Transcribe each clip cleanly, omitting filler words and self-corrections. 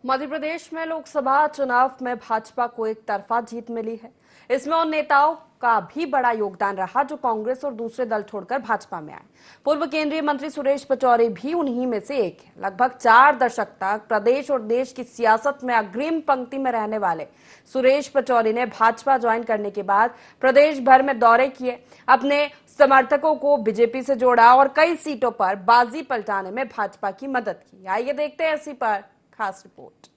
मध्य प्रदेश में लोकसभा चुनाव में भाजपा को एक तरफा जीत मिली है। इसमें उन नेताओं का भी बड़ा योगदान रहा जो कांग्रेस और दूसरे दल छोड़कर भाजपा में आए। पूर्व केंद्रीय मंत्री सुरेश पचौरी भी उन्हीं में से एक है। लगभग 4 दशक तक प्रदेश और देश की सियासत में अग्रिम पंक्ति में रहने वाले सुरेश पचौरी ने भाजपा ज्वाइन करने के बाद प्रदेश भर में दौरे किए, अपने समर्थकों को बीजेपी से जोड़ा और कई सीटों पर बाजी पलटाने में भाजपा की मदद की। आइए देखते हैं इसी पर खास रिपोर्ट।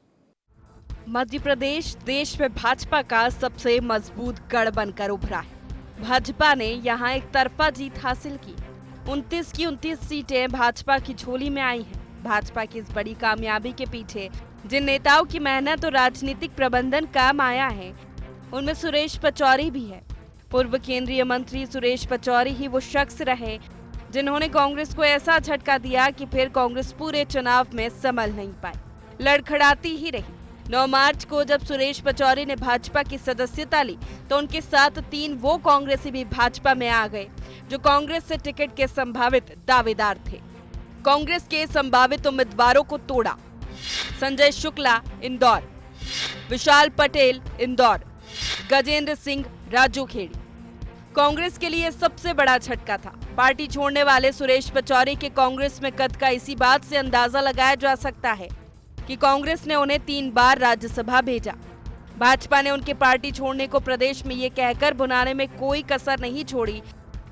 मध्य प्रदेश देश में भाजपा का सबसे मजबूत गढ़ बनकर उभरा है। भाजपा ने यहां एक तरफा जीत हासिल की। 29 की 29 सीटें भाजपा की झोली में आई हैं। भाजपा की इस बड़ी कामयाबी के पीछे जिन नेताओं की मेहनत और राजनीतिक प्रबंधन काम आया है, उनमें सुरेश पचौरी भी है। पूर्व केंद्रीय मंत्री सुरेश पचौरी ही वो शख्स रहे जिन्होंने कांग्रेस को ऐसा झटका दिया कि फिर कांग्रेस पूरे चुनाव में संभल नहीं पाई, लड़खड़ाती ही रही। 9 मार्च को जब सुरेश पचौरी ने भाजपा की सदस्यता ली तो उनके साथ 3 वो कांग्रेसी भी भाजपा में आ गए जो कांग्रेस से टिकट के संभावित दावेदार थे। कांग्रेस के संभावित उम्मीदवारों को तोड़ा। संजय शुक्ला इंदौर, विशाल पटेल इंदौर, गजेंद्र सिंह राजूखेड़ी। कांग्रेस के लिए सबसे बड़ा झटका था। पार्टी छोड़ने वाले सुरेश पचौरी के कांग्रेस में कद का इसी बात से अंदाजा लगाया जा सकता है कि कांग्रेस ने उन्हें 3 बार राज्यसभा भेजा। भाजपा ने उनके पार्टी छोड़ने को प्रदेश में ये कहकर भुनाने में कोई कसर नहीं छोड़ी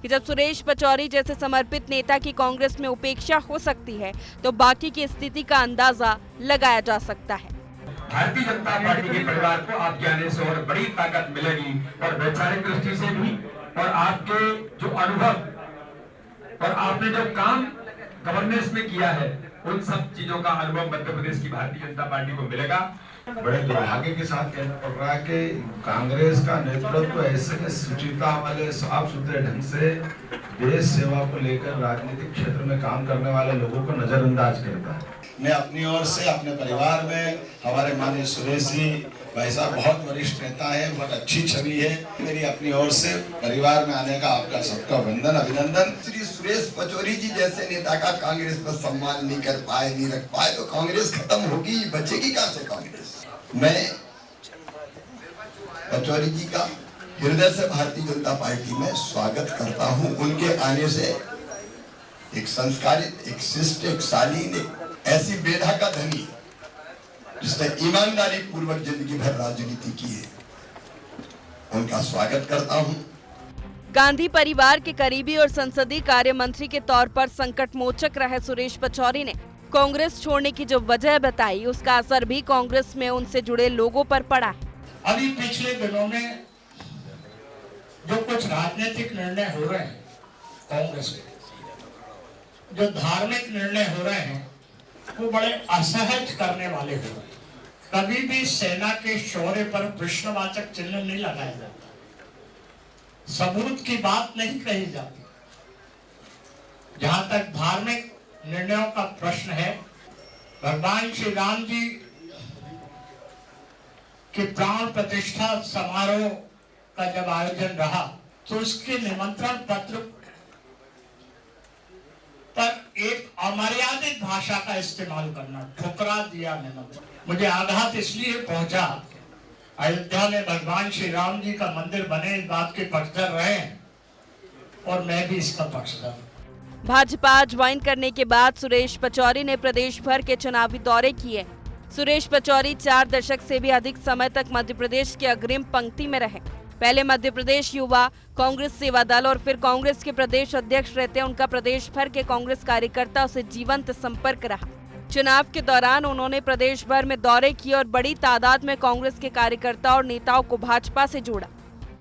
कि जब सुरेश पचौरी जैसे समर्पित नेता की कांग्रेस में उपेक्षा हो सकती है तो बाकी की स्थिति का अंदाजा लगाया जा सकता है। भारतीय जनता पार्टी के परिवार को आपके आने से और बड़ी ताकत मिलेगी और वैचारिक दृष्टि से भी, और आपके जो अनुभव और आपने जो काम गवर्नेंस में किया है उन सब चीजों का अनुभव मध्य प्रदेश की भारतीय जनता पार्टी को मिलेगा। बड़े दुर्भाग्य के साथ कहना पड़ रहा है कि कांग्रेस का नेतृत्व ऐसे सुचिता वाले साफ सुथरे ढंग से देश सेवा को लेकर राजनीतिक क्षेत्र में काम करने वाले लोगों को नजरअंदाज करता है। मैं अपनी ओर से अपने परिवार में हमारे माननीय सुरेश जी भाई साहब बहुत वरिष्ठ नेता है, बहुत अच्छी छवि है। मेरी अपनी ओर से परिवार में आने का आपका सबका वंदन अभिनंदन। श्री सुरेश पचौरी जी जैसे नेता का कांग्रेस पर सम्मान नहीं कर पाए, नहीं रख पाए तो कांग्रेस खत्म होगी, बचेगी कहां से कांग्रेस। मैं पचौरी जी का हृदय से भारतीय जनता पार्टी में स्वागत करता हूं। उनके आने से एक संस्कारित, एक शिष्ट, एक शालीन, एक ऐसी बेधा का धनी जिसने ईमानदारी पूर्वक जिंदगी भर राजनीति की है, उनका स्वागत करता हूं। गांधी परिवार के करीबी और संसदीय कार्य मंत्री के तौर पर संकट मोचक रहे सुरेश पचौरी ने कांग्रेस छोड़ने की जो वजह बताई, उसका असर भी कांग्रेस में उनसे जुड़े लोगों पर पड़ा है। अभी पिछले दिनों में जो कुछ राजनीतिक निर्णय हो रहे हैं कांग्रेस के, जो धार्मिक निर्णय हो रहे हैं, वो बड़े असहज करने वाले हो रहे हैं। कभी भी सेना के शौर्य पर प्रश्नवाचक चिन्ह नहीं लगाया जाता, सबूत की बात नहीं कही जाती। जहां तक धार्मिक निर्णयों का प्रश्न है, भगवान श्री राम जी के प्राण प्रतिष्ठा समारोह का जब आयोजन रहा तो उसके निमंत्रण पत्र पर एक अमर्यादित भाषा का इस्तेमाल करना, ठुकरा दिया निमंत्रण। मुझे आघात इसलिए पहुंचा, अयोध्या में भगवान श्री राम जी का मंदिर बने, इस बात के पक्षधर रहे और मैं भी इसका पक्षधर। भाजपा ज्वाइन करने के बाद सुरेश पचौरी ने प्रदेश भर के चुनावी दौरे किए। सुरेश पचौरी 4 दशक से भी अधिक समय तक मध्य प्रदेश के अग्रिम पंक्ति में रहे। पहले मध्य प्रदेश युवा कांग्रेस सेवा दल और फिर कांग्रेस के प्रदेश अध्यक्ष रहते उनका प्रदेश भर के कांग्रेस कार्यकर्ताओं से जीवंत संपर्क रहा। चुनाव के दौरान उन्होंने प्रदेश भर में दौरे किए और बड़ी तादाद में कांग्रेस के कार्यकर्ताओं और नेताओं को भाजपा से जोड़ा।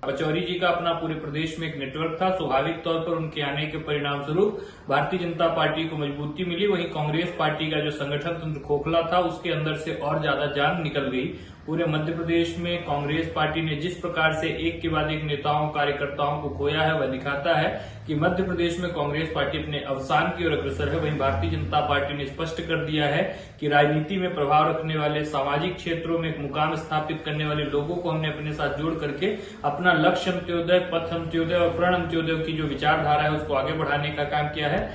पचौरी जी का अपना पूरे प्रदेश में एक नेटवर्क था। स्वाभाविक तौर पर उनके आने के परिणाम स्वरूप भारतीय जनता पार्टी को मजबूती मिली। वहीं कांग्रेस पार्टी का जो संगठन तंत्र खोखला था, उसके अंदर से और ज्यादा जान निकल गई। पूरे मध्य प्रदेश में कांग्रेस पार्टी ने जिस प्रकार से एक के बाद एक नेताओं कार्यकर्ताओं को खोया है, वह दिखाता है कि मध्य प्रदेश में कांग्रेस पार्टी अपने अवसान की ओर अग्रसर है। वहीं भारतीय जनता पार्टी ने स्पष्ट कर दिया है कि राजनीति में प्रभाव रखने वाले, सामाजिक क्षेत्रों में एक मुकाम स्थापित करने वाले लोगों को हमने अपने साथ जोड़ करके अपना लक्ष्य अंत्योदय, पथ अंत्योदय और प्रण अंत्योदय की जो विचारधारा है उसको आगे बढ़ाने का काम किया है।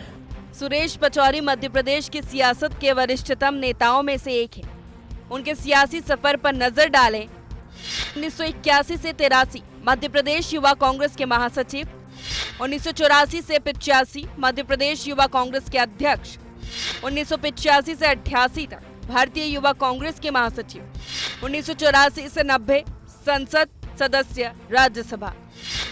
सुरेश पचौरी मध्य प्रदेश की सियासत के वरिष्ठतम नेताओं में से एक है। उनके सियासी सफर पर नजर डालें, 1981 से 83 मध्य प्रदेश युवा कांग्रेस के महासचिव, 1984 से 85 मध्य प्रदेश युवा कांग्रेस के अध्यक्ष, 1985 से 88 तक भारतीय युवा कांग्रेस के महासचिव, 1984 से 90 संसद सदस्य राज्यसभा,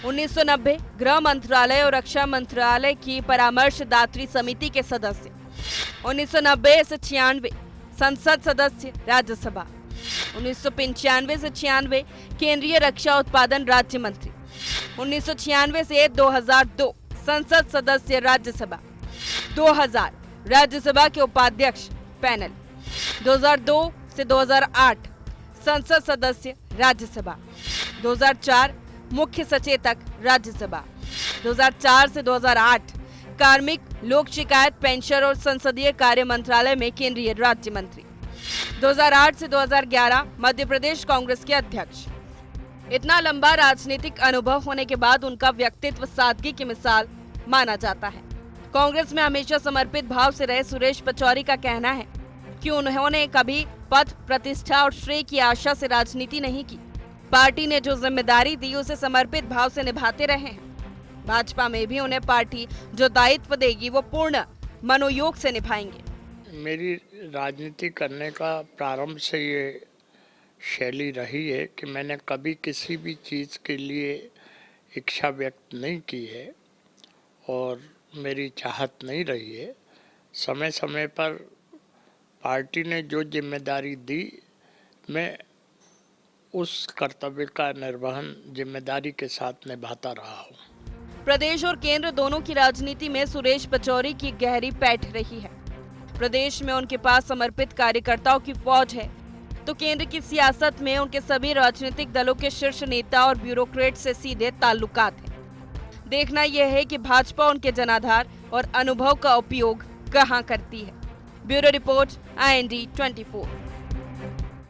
1990 गृह मंत्रालय और रक्षा मंत्रालय की परामर्शदात्री समिति के सदस्य, 1990 से 96 संसद सदस्य राज्यसभा, 1995 से 96 केंद्रीय रक्षा उत्पादन राज्य मंत्री, 1996 से 2002 संसद सदस्य राज्यसभा, 2000 राज्यसभा के उपाध्यक्ष पैनल, 2002 से 2008 संसद सदस्य राज्यसभा, 2004 मुख्य सचेतक राज्यसभा, 2004 से 2008 कार्मिक लोक शिकायत पेंशन और संसदीय कार्य मंत्रालय में केंद्रीय राज्य मंत्री, 2008 से 2011 मध्य प्रदेश कांग्रेस के अध्यक्ष। इतना लंबा राजनीतिक अनुभव होने के बाद उनका व्यक्तित्व सादगी की मिसाल माना जाता है। कांग्रेस में हमेशा समर्पित भाव से रहे सुरेश पचौरी का कहना है कि उन्होंने कभी पद, प्रतिष्ठा और श्रेय की आशा से राजनीति नहीं की। पार्टी ने जो जिम्मेदारी दी उसे समर्पित भाव से निभाते रहे हैं। भाजपा में भी उन्हें पार्टी जो दायित्व देगी वो पूर्ण मनोयोग से निभाएंगे। मेरी राजनीति करने का प्रारंभ से ये शैली रही है कि मैंने कभी किसी भी चीज़ के लिए इच्छा व्यक्त नहीं की है और मेरी चाहत नहीं रही है। समय समय पर पार्टी ने जो जिम्मेदारी दी, मैं उस कर्तव्य का निर्वहन जिम्मेदारी के साथ निभाता रहा हूँ। प्रदेश और केंद्र दोनों की राजनीति में सुरेश पचौरी की गहरी पैठ रही है। प्रदेश में उनके पास समर्पित कार्यकर्ताओं की फौज है, तो केंद्र की सियासत में उनके सभी राजनीतिक दलों के शीर्ष नेता और ब्यूरोक्रेट से सीधे ताल्लुकात हैं। देखना यह है कि भाजपा उनके जनाधार और अनुभव का उपयोग कहां करती है। Bureau report IND 24।